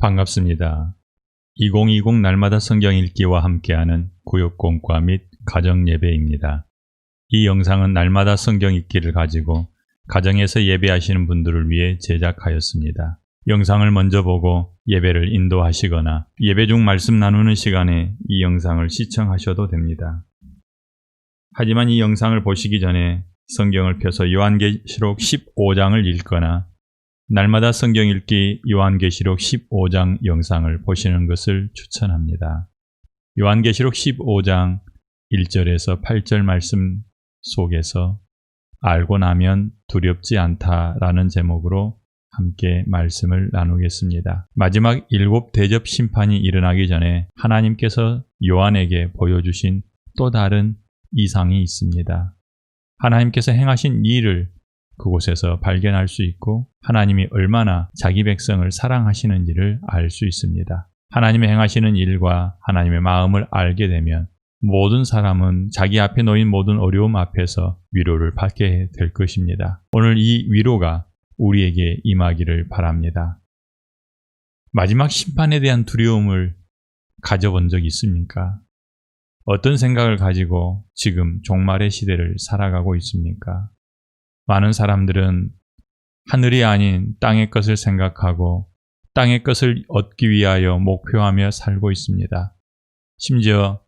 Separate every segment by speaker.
Speaker 1: 반갑습니다. 2020 날마다 성경 읽기와 함께하는 구역공과 및 가정예배입니다. 이 영상은 날마다 성경 읽기를 가지고 가정에서 예배하시는 분들을 위해 제작하였습니다. 영상을 먼저 보고 예배를 인도하시거나 예배 중 말씀 나누는 시간에 이 영상을 시청하셔도 됩니다. 하지만 이 영상을 보시기 전에 성경을 펴서 요한계시록 15장을 읽거나 날마다 성경 읽기 요한계시록 15장 영상을 보시는 것을 추천합니다. 요한계시록 15장 1절에서 8절 말씀 속에서 알고 나면 두렵지 않다라는 제목으로 함께 말씀을 나누겠습니다. 마지막 7 대접 심판이 일어나기 전에 하나님께서 요한에게 보여주신 또 다른 이상이 있습니다. 하나님께서 행하신 일을 그곳에서 발견할 수 있고 하나님이 얼마나 자기 백성을 사랑하시는지를 알 수 있습니다. 하나님의 행하시는 일과 하나님의 마음을 알게 되면 모든 사람은 자기 앞에 놓인 모든 어려움 앞에서 위로를 받게 될 것입니다. 오늘 이 위로가 우리에게 임하기를 바랍니다. 마지막 심판에 대한 두려움을 가져본 적 있습니까? 어떤 생각을 가지고 지금 종말의 시대를 살아가고 있습니까? 많은 사람들은 하늘이 아닌 땅의 것을 생각하고 땅의 것을 얻기 위하여 목표하며 살고 있습니다. 심지어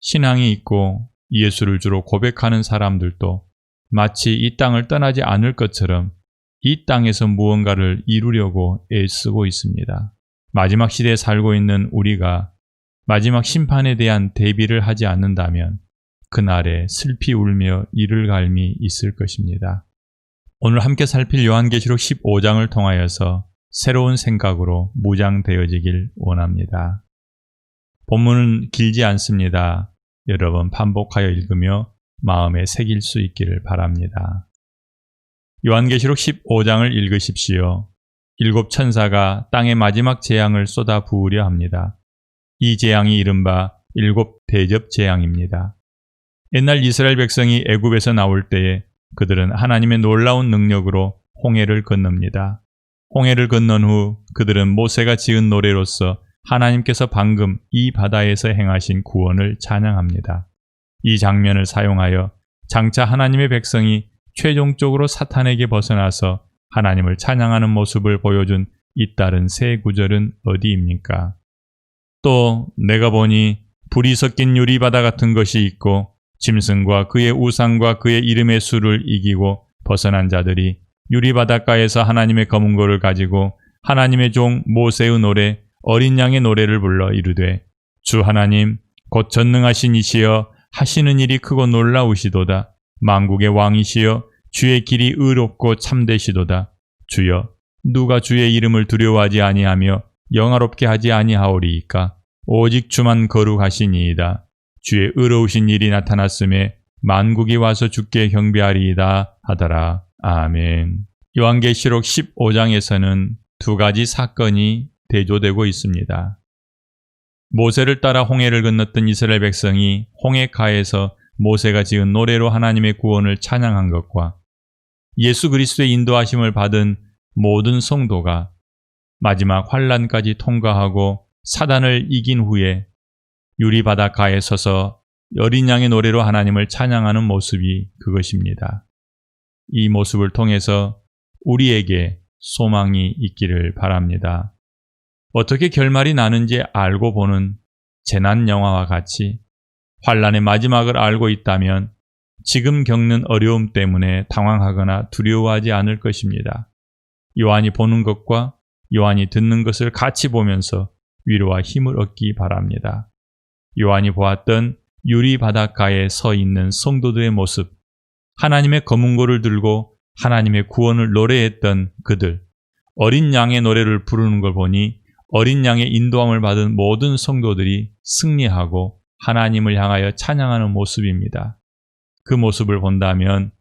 Speaker 1: 신앙이 있고 예수를 주로 고백하는 사람들도 마치 이 땅을 떠나지 않을 것처럼 이 땅에서 무언가를 이루려고 애쓰고 있습니다. 마지막 시대에 살고 있는 우리가 마지막 심판에 대한 대비를 하지 않는다면 그날에 슬피 울며 이를 갈미 있을 것입니다. 오늘 함께 살필 요한계시록 15장을 통하여서 새로운 생각으로 무장되어지길 원합니다. 본문은 길지 않습니다. 여러 번 반복하여 읽으며 마음에 새길 수 있기를 바랍니다. 요한계시록 15장을 읽으십시오. 7 천사가 땅의 마지막 재앙을 쏟아 부으려 합니다. 이 재앙이 이른바 7 대접 재앙입니다. 옛날 이스라엘 백성이 애굽에서 나올 때에 그들은 하나님의 놀라운 능력으로 홍해를 건넙니다. 홍해를 건넌 후 그들은 모세가 지은 노래로서 하나님께서 방금 이 바다에서 행하신 구원을 찬양합니다. 이 장면을 사용하여 장차 하나님의 백성이 최종적으로 사탄에게 벗어나서 하나님을 찬양하는 모습을 보여준 잇따른 새 구절은 어디입니까? 또 내가 보니 불이 섞인 유리바다 같은 것이 있고 짐승과 그의 우상과 그의 이름의 수를 이기고 벗어난 자들이 유리바닷가에서 하나님의 검은고를 가지고 하나님의 종 모세의 노래 어린 양의 노래를 불러 이르되 주 하나님 곧 전능하신 이시여 하시는 일이 크고 놀라우시도다. 만국의 왕이시여 주의 길이 의롭고 참되시도다. 주여 누가 주의 이름을 두려워하지 아니하며 영화롭게 하지 아니하오리이까. 오직 주만 거룩하시니이다. 주의 의로우신 일이 나타났음에 만국이 와서 주께 경배하리이다 하더라. 아멘. 요한계시록 15장에서는 2가지 사건이 대조되고 있습니다. 모세를 따라 홍해를 건넜던 이스라엘 백성이 홍해가에서 모세가 지은 노래로 하나님의 구원을 찬양한 것과 예수 그리스도의 인도하심을 받은 모든 성도가 마지막 환난까지 통과하고 사단을 이긴 후에 유리바닷가에 서서 어린 양의 노래로 하나님을 찬양하는 모습이 그것입니다. 이 모습을 통해서 우리에게 소망이 있기를 바랍니다. 어떻게 결말이 나는지 알고 보는 재난 영화와 같이 환난의 마지막을 알고 있다면 지금 겪는 어려움 때문에 당황하거나 두려워하지 않을 것입니다. 요한이 보는 것과 요한이 듣는 것을 같이 보면서 위로와 힘을 얻기 바랍니다. 요한이 보았던 유리 바닷가에 서 있는 성도들의 모습, 하나님의 검은고를 들고 하나님의 구원을 노래했던 그들, 어린 양의 노래를 부르는 걸 보니 어린 양의 인도함을 받은 모든 성도들이 승리하고 하나님을 향하여 찬양하는 모습입니다. 그 모습을 본다면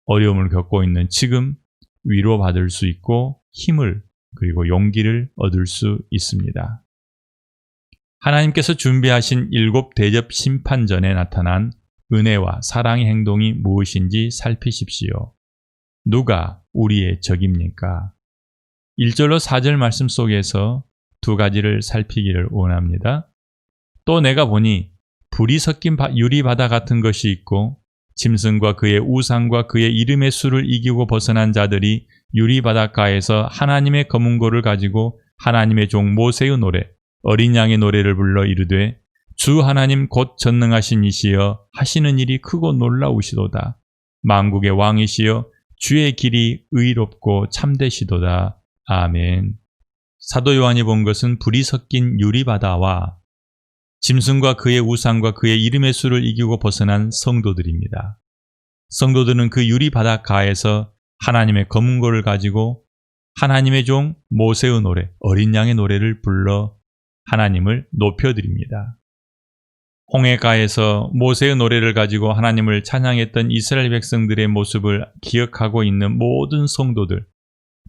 Speaker 1: 어려움을 겪고 있는 지금 위로받을 수 있고 힘을 그리고 용기를 얻을 수 있습니다. 하나님께서 준비하신 7 대접 심판 전에 나타난 은혜와 사랑의 행동이 무엇인지 살피십시오. 누가 우리의 적입니까? 1절로 4절 말씀 속에서 두 가지를 살피기를 원합니다. 또 내가 보니 불이 섞인 유리바다 같은 것이 있고 짐승과 그의 우상과 그의 이름의 수를 이기고 벗어난 자들이 유리바닷가에서 하나님의 검은고를 가지고 하나님의 종 모세의 노래, 어린 양의 노래를 불러 이르되 주 하나님 곧 전능하신 이시여 하시는 일이 크고 놀라우시도다. 만국의 왕이시여 주의 길이 의롭고 참되시도다. 아멘. 사도 요한이 본 것은 불이 섞인 유리바다와 짐승과 그의 우상과 그의 이름의 수를 이기고 벗어난 성도들입니다. 성도들은 그 유리바닷가에서 하나님의 검은고를 가지고 하나님의 종 모세의 노래, 어린 양의 노래를 불러 하나님을 높여드립니다. 홍해가에서 모세의 노래를 가지고 하나님을 찬양했던 이스라엘 백성들의 모습을 기억하고 있는 모든 성도들,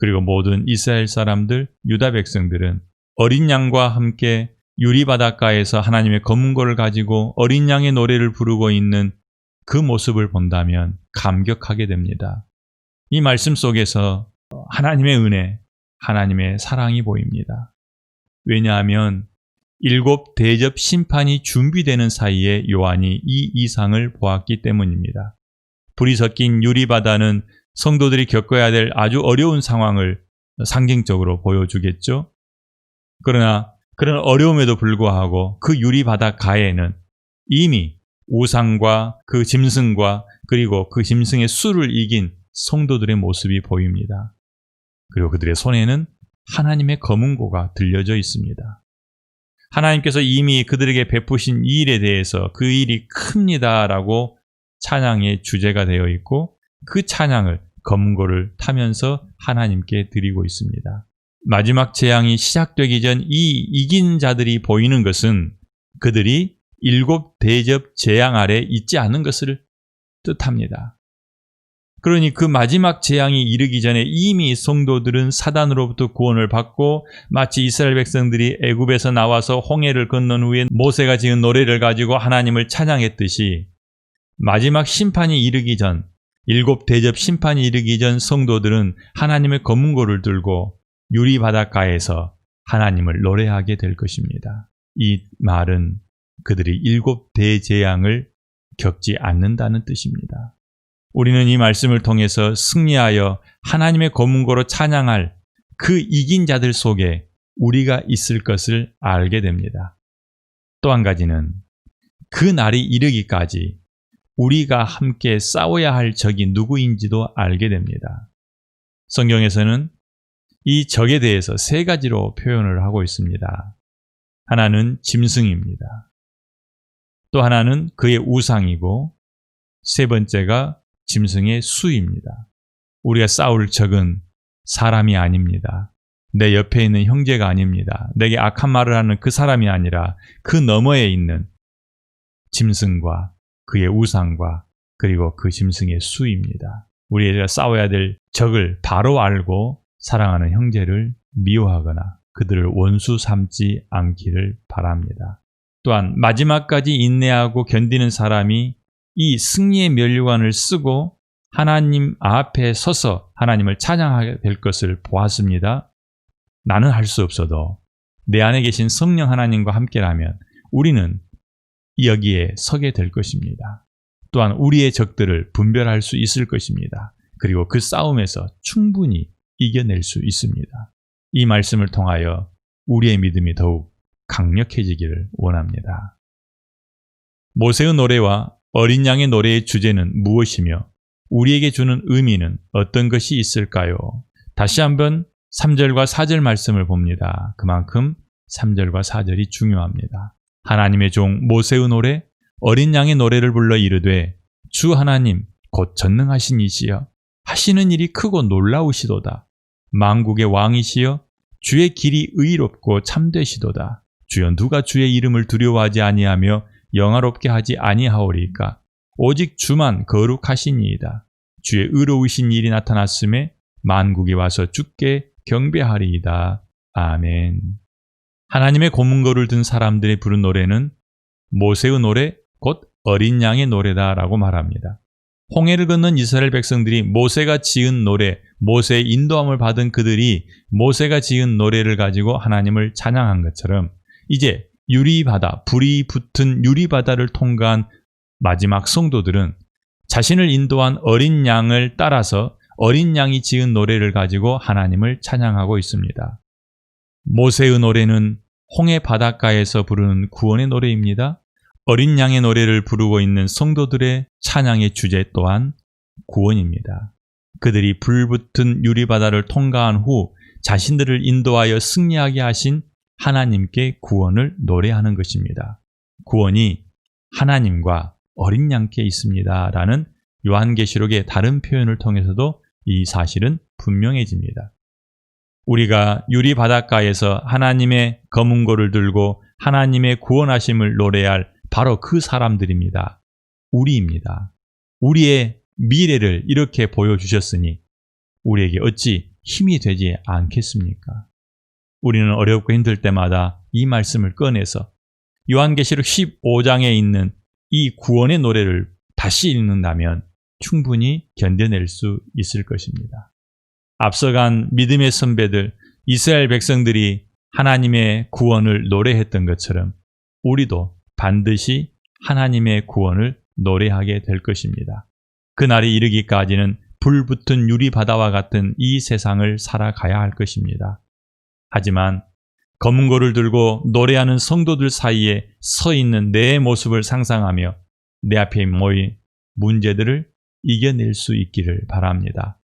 Speaker 1: 그리고 모든 이스라엘 사람들, 유다 백성들은 어린 양과 함께 유리바닷가에서 하나님의 검은고를 가지고 어린 양의 노래를 부르고 있는 그 모습을 본다면 감격하게 됩니다. 이 말씀 속에서 하나님의 은혜, 하나님의 사랑이 보입니다. 왜냐하면 7 대접 심판이 준비되는 사이에 요한이 이 이상을 보았기 때문입니다. 불이 섞인 유리바다는 성도들이 겪어야 될 아주 어려운 상황을 상징적으로 보여주겠죠. 그러나 그런 어려움에도 불구하고 그 유리바닷가에는 이미 우상과 그 짐승과 그리고 그 짐승의 수를 이긴 성도들의 모습이 보입니다. 그리고 그들의 손에는 하나님의 검은고가 들려져 있습니다. 하나님께서 이미 그들에게 베푸신 이 일에 대해서 그 일이 큽니다라고 찬양의 주제가 되어 있고 그 찬양을 검은고를 타면서 하나님께 드리고 있습니다. 마지막 재앙이 시작되기 전 이 이긴 자들이 보이는 것은 그들이 7 대접 재앙 아래 있지 않은 것을 뜻합니다. 그러니 그 마지막 재앙이 이르기 전에 이미 성도들은 사단으로부터 구원을 받고 마치 이스라엘 백성들이 애굽에서 나와서 홍해를 건넌 후에 모세가 지은 노래를 가지고 하나님을 찬양했듯이 마지막 심판이 이르기 전, 7 대접 심판이 이르기 전 성도들은 하나님의 검은고를 들고 유리바닷가에서 하나님을 노래하게 될 것입니다. 이 말은 그들이 7 대재앙을 겪지 않는다는 뜻입니다. 우리는 이 말씀을 통해서 승리하여 하나님의 검은고로 찬양할 그 이긴 자들 속에 우리가 있을 것을 알게 됩니다. 또 한 가지는 그 날이 이르기까지 우리가 함께 싸워야 할 적이 누구인지도 알게 됩니다. 성경에서는 이 적에 대해서 3가지로 표현을 하고 있습니다. 하나는 짐승입니다. 또 하나는 그의 우상이고 세 번째가 짐승의 수입니다. 우리가 싸울 적은 사람이 아닙니다. 내 옆에 있는 형제가 아닙니다. 내게 악한 말을 하는 그 사람이 아니라 그 너머에 있는 짐승과 그의 우상과 그리고 그 짐승의 수입니다. 우리가 싸워야 될 적을 바로 알고 사랑하는 형제를 미워하거나 그들을 원수 삼지 않기를 바랍니다. 또한 마지막까지 인내하고 견디는 사람이 이 승리의 면류관을 쓰고 하나님 앞에 서서 하나님을 찬양하게 될 것을 보았습니다. 나는 할 수 없어도 내 안에 계신 성령 하나님과 함께라면 우리는 여기에 서게 될 것입니다. 또한 우리의 적들을 분별할 수 있을 것입니다. 그리고 그 싸움에서 충분히 이겨낼 수 있습니다. 이 말씀을 통하여 우리의 믿음이 더욱 강력해지기를 원합니다. 모세의 노래와 어린 양의 노래의 주제는 무엇이며 우리에게 주는 의미는 어떤 것이 있을까요? 다시 한번 3절과 4절 말씀을 봅니다. 그만큼 3절과 4절이 중요합니다. 하나님의 종 모세의 노래, 어린 양의 노래를 불러 이르되 주 하나님 곧 전능하신 이시여 하시는 일이 크고 놀라우시도다. 만국의 왕이시여 주의 길이 의롭고 참되시도다. 주여 누가 주의 이름을 두려워하지 아니하며 영화롭게 하지 아니하오리까? 오직 주만 거룩하시니이다. 주의 의로우신 일이 나타났음에 만국이 와서 주께 경배하리이다. 아멘. 하나님의 검은고를 든 사람들이 부른 노래는 모세의 노래, 곧 어린 양의 노래다라고 말합니다. 홍해를 건넌 이스라엘 백성들이 모세가 지은 노래, 모세의 인도함을 받은 그들이 모세가 지은 노래를 가지고 하나님을 찬양한 것처럼 이제 유리바다, 불이 붙은 유리바다를 통과한 마지막 성도들은 자신을 인도한 어린 양을 따라서 어린 양이 지은 노래를 가지고 하나님을 찬양하고 있습니다. 모세의 노래는 홍해 바닷가에서 부르는 구원의 노래입니다. 어린 양의 노래를 부르고 있는 성도들의 찬양의 주제 또한 구원입니다. 그들이 불붙은 유리바다를 통과한 후 자신들을 인도하여 승리하게 하신 하나님께 구원을 노래하는 것입니다. 구원이 하나님과 어린 양께 있습니다. 라는 요한계시록의 다른 표현을 통해서도 이 사실은 분명해집니다. 우리가 유리바닷가에서 하나님의 검은고를 들고 하나님의 구원하심을 노래할 바로 그 사람들입니다. 우리입니다. 우리의 미래를 이렇게 보여주셨으니 우리에게 어찌 힘이 되지 않겠습니까? 우리는 어렵고 힘들 때마다 이 말씀을 꺼내서 요한계시록 15장에 있는 이 구원의 노래를 다시 읽는다면 충분히 견뎌낼 수 있을 것입니다. 앞서간 믿음의 선배들, 이스라엘 백성들이 하나님의 구원을 노래했던 것처럼 우리도 반드시 하나님의 구원을 노래하게 될 것입니다. 그날이 이르기까지는 불붙은 유리바다와 같은 이 세상을 살아가야 할 것입니다. 하지만 검은고를 들고 노래하는 성도들 사이에 서 있는 내 모습을 상상하며 내 앞에 모인 문제들을 이겨낼 수 있기를 바랍니다.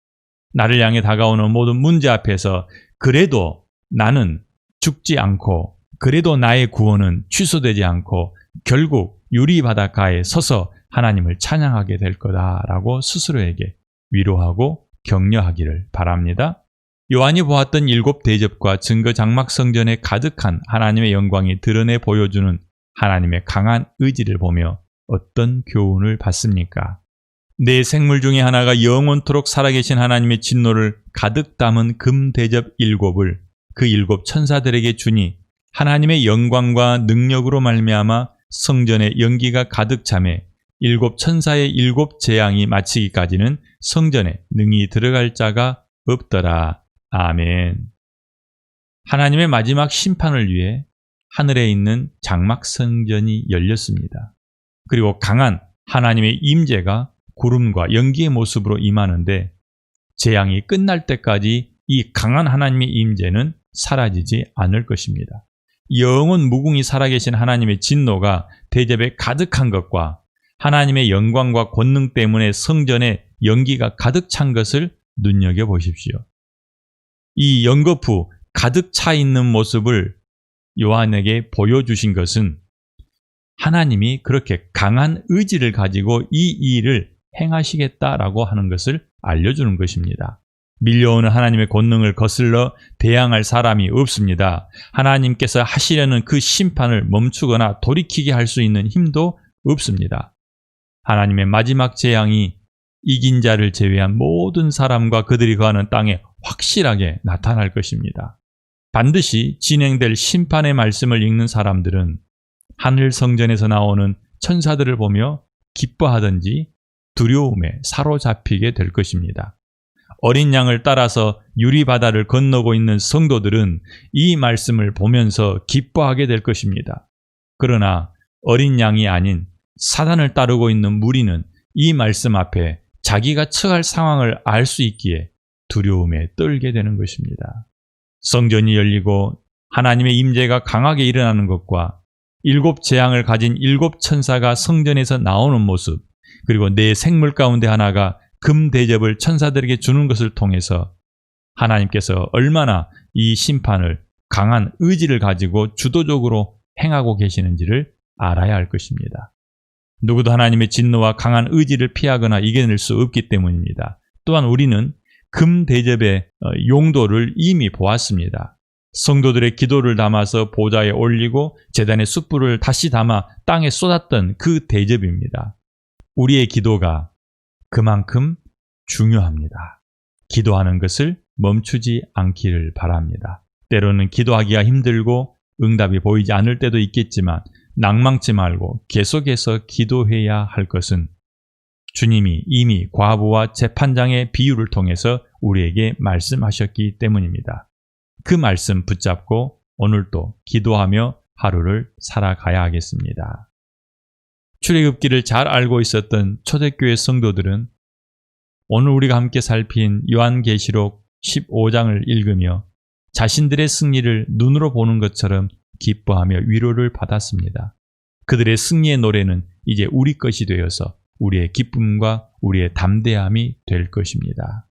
Speaker 1: 나를 향해 다가오는 모든 문제 앞에서 그래도 나는 죽지 않고 그래도 나의 구원은 취소되지 않고 결국 유리바닷가에 서서 하나님을 찬양하게 될 거다라고 스스로에게 위로하고 격려하기를 바랍니다. 요한이 보았던 7 대접과 증거 장막 성전에 가득한 하나님의 영광이 드러내 보여주는 하나님의 강한 의지를 보며 어떤 교훈을 받습니까? 네 생물 중에 하나가 영원토록 살아계신 하나님의 진노를 가득 담은 금 대접 7을 그 7 천사들에게 주니 하나님의 영광과 능력으로 말미암아 성전에 연기가 가득 차매 7 천사의 7 재앙이 마치기까지는 성전에 능히 들어갈 자가 없더라. 아멘. 하나님의 마지막 심판을 위해 하늘에 있는 장막 성전이 열렸습니다. 그리고 강한 하나님의 임재가 구름과 연기의 모습으로 임하는데 재앙이 끝날 때까지 이 강한 하나님의 임재는 사라지지 않을 것입니다. 영원 무궁히 살아계신 하나님의 진노가 대접에 가득한 것과 하나님의 영광과 권능 때문에 성전에 연기가 가득 찬 것을 눈여겨보십시오. 이 연거푸 가득 차 있는 모습을 요한에게 보여주신 것은 하나님이 그렇게 강한 의지를 가지고 이 일을 행하시겠다라고 하는 것을 알려주는 것입니다. 밀려오는 하나님의 권능을 거슬러 대항할 사람이 없습니다. 하나님께서 하시려는 그 심판을 멈추거나 돌이키게 할 수 있는 힘도 없습니다. 하나님의 마지막 재앙이 이긴 자를 제외한 모든 사람과 그들이 거하는 땅에 확실하게 나타날 것입니다. 반드시 진행될 심판의 말씀을 읽는 사람들은 하늘 성전에서 나오는 천사들을 보며 기뻐하든지 두려움에 사로잡히게 될 것입니다. 어린 양을 따라서 유리바다를 건너고 있는 성도들은 이 말씀을 보면서 기뻐하게 될 것입니다. 그러나 어린 양이 아닌 사단을 따르고 있는 무리는 이 말씀 앞에 자기가 처할 상황을 알 수 있기에 두려움에 떨게 되는 것입니다. 성전이 열리고 하나님의 임재가 강하게 일어나는 것과 7 재앙을 가진 7 천사가 성전에서 나오는 모습, 그리고 네 생물 가운데 하나가 금 대접을 천사들에게 주는 것을 통해서 하나님께서 얼마나 이 심판을 강한 의지를 가지고 주도적으로 행하고 계시는지를 알아야 할 것입니다. 누구도 하나님의 진노와 강한 의지를 피하거나 이겨낼 수 없기 때문입니다. 또한 우리는 금 대접의 용도를 이미 보았습니다. 성도들의 기도를 담아서 보좌에 올리고 제단의 숯불을 다시 담아 땅에 쏟았던 그 대접입니다. 우리의 기도가 그만큼 중요합니다. 기도하는 것을 멈추지 않기를 바랍니다. 때로는 기도하기가 힘들고 응답이 보이지 않을 때도 있겠지만 낭망치 말고 계속해서 기도해야 할 것은 주님이 이미 과부와 재판장의 비유를 통해서 우리에게 말씀하셨기 때문입니다. 그 말씀 붙잡고 오늘도 기도하며 하루를 살아가야 하겠습니다. 출애굽기를 잘 알고 있었던 초대교회 성도들은 오늘 우리가 함께 살핀 요한계시록 15장을 읽으며 자신들의 승리를 눈으로 보는 것처럼 기뻐하며 위로를 받았습니다. 그들의 승리의 노래는 이제 우리 것이 되어서 우리의 기쁨과 우리의 담대함이 될 것입니다.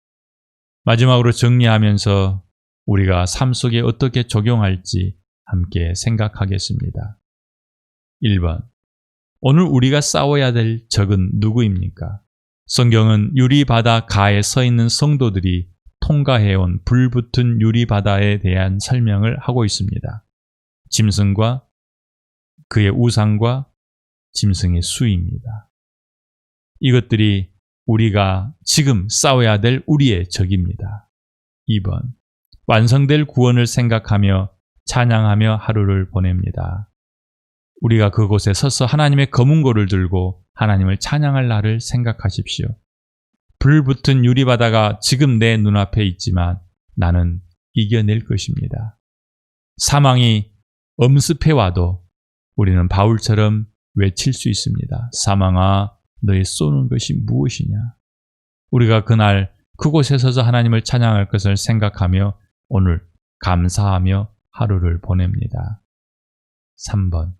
Speaker 1: 마지막으로 정리하면서 우리가 삶 속에 어떻게 적용할지 함께 생각하겠습니다. 1번. 오늘 우리가 싸워야 될 적은 누구입니까? 성경은 유리바다 가에 서 있는 성도들이 통과해온 불붙은 유리바다에 대한 설명을 하고 있습니다. 짐승과 그의 우상과 짐승의 수입니다. 이것들이 우리가 지금 싸워야 될 우리의 적입니다. 2번. 완성될 구원을 생각하며 찬양하며 하루를 보냅니다. 우리가 그곳에 서서 하나님의 검은고를 들고 하나님을 찬양할 날을 생각하십시오. 불붙은 유리바다가 지금 내 눈앞에 있지만 나는 이겨낼 것입니다. 사망이 엄습해와도 우리는 바울처럼 외칠 수 있습니다. 사망아, 너의 쏘는 것이 무엇이냐? 우리가 그날 그곳에 서서 하나님을 찬양할 것을 생각하며 오늘 감사하며 하루를 보냅니다. 3번.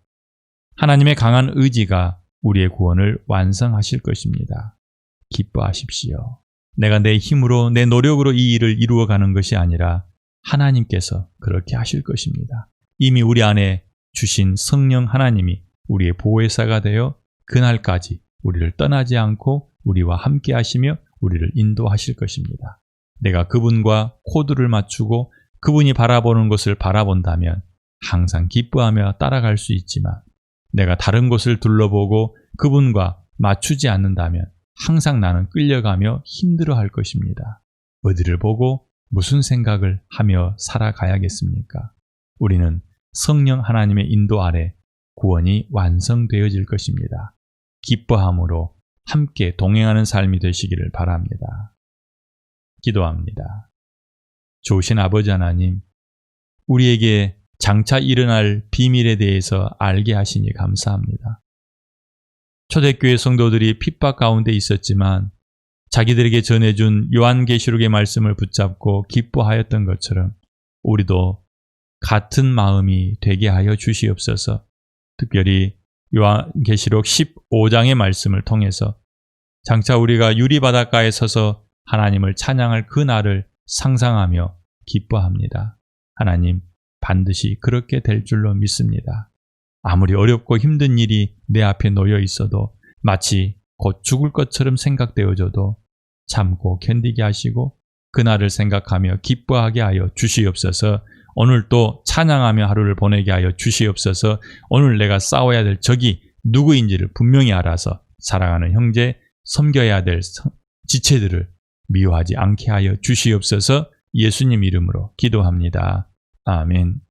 Speaker 1: 하나님의 강한 의지가 우리의 구원을 완성하실 것입니다. 기뻐하십시오. 내가 내 힘으로 내 노력으로 이 일을 이루어가는 것이 아니라 하나님께서 그렇게 하실 것입니다. 이미 우리 안에 주신 성령 하나님이 우리의 보혜사가 되어 그날까지 우리를 떠나지 않고 우리와 함께 하시며 우리를 인도하실 것입니다. 내가 그분과 코드를 맞추고 그분이 바라보는 것을 바라본다면 항상 기뻐하며 따라갈 수 있지만 내가 다른 곳을 둘러보고 그분과 맞추지 않는다면 항상 나는 끌려가며 힘들어할 것입니다. 어디를 보고 무슨 생각을 하며 살아가야겠습니까? 우리는 성령 하나님의 인도 아래 구원이 완성되어질 것입니다. 기뻐함으로 함께 동행하는 삶이 되시기를 바랍니다. 기도합니다. 좋으신 아버지 하나님, 우리에게 장차 일어날 비밀에 대해서 알게 하시니 감사합니다. 초대교회 성도들이 핍박 가운데 있었지만 자기들에게 전해준 요한계시록의 말씀을 붙잡고 기뻐하였던 것처럼 우리도 같은 마음이 되게 하여 주시옵소서. 특별히 요한계시록 15장의 말씀을 통해서 장차 우리가 유리바닷가에 서서 하나님을 찬양할 그 날을 상상하며 기뻐합니다. 하나님, 반드시 그렇게 될 줄로 믿습니다. 아무리 어렵고 힘든 일이 내 앞에 놓여 있어도 마치 곧 죽을 것처럼 생각되어져도 참고 견디게 하시고 그날을 생각하며 기뻐하게 하여 주시옵소서. 오늘 또 찬양하며 하루를 보내게 하여 주시옵소서. 오늘 내가 싸워야 될 적이 누구인지를 분명히 알아서 사랑하는 형제, 섬겨야 될 지체들을 미워하지 않게 하여 주시옵소서. 예수님 이름으로 기도합니다. 아멘.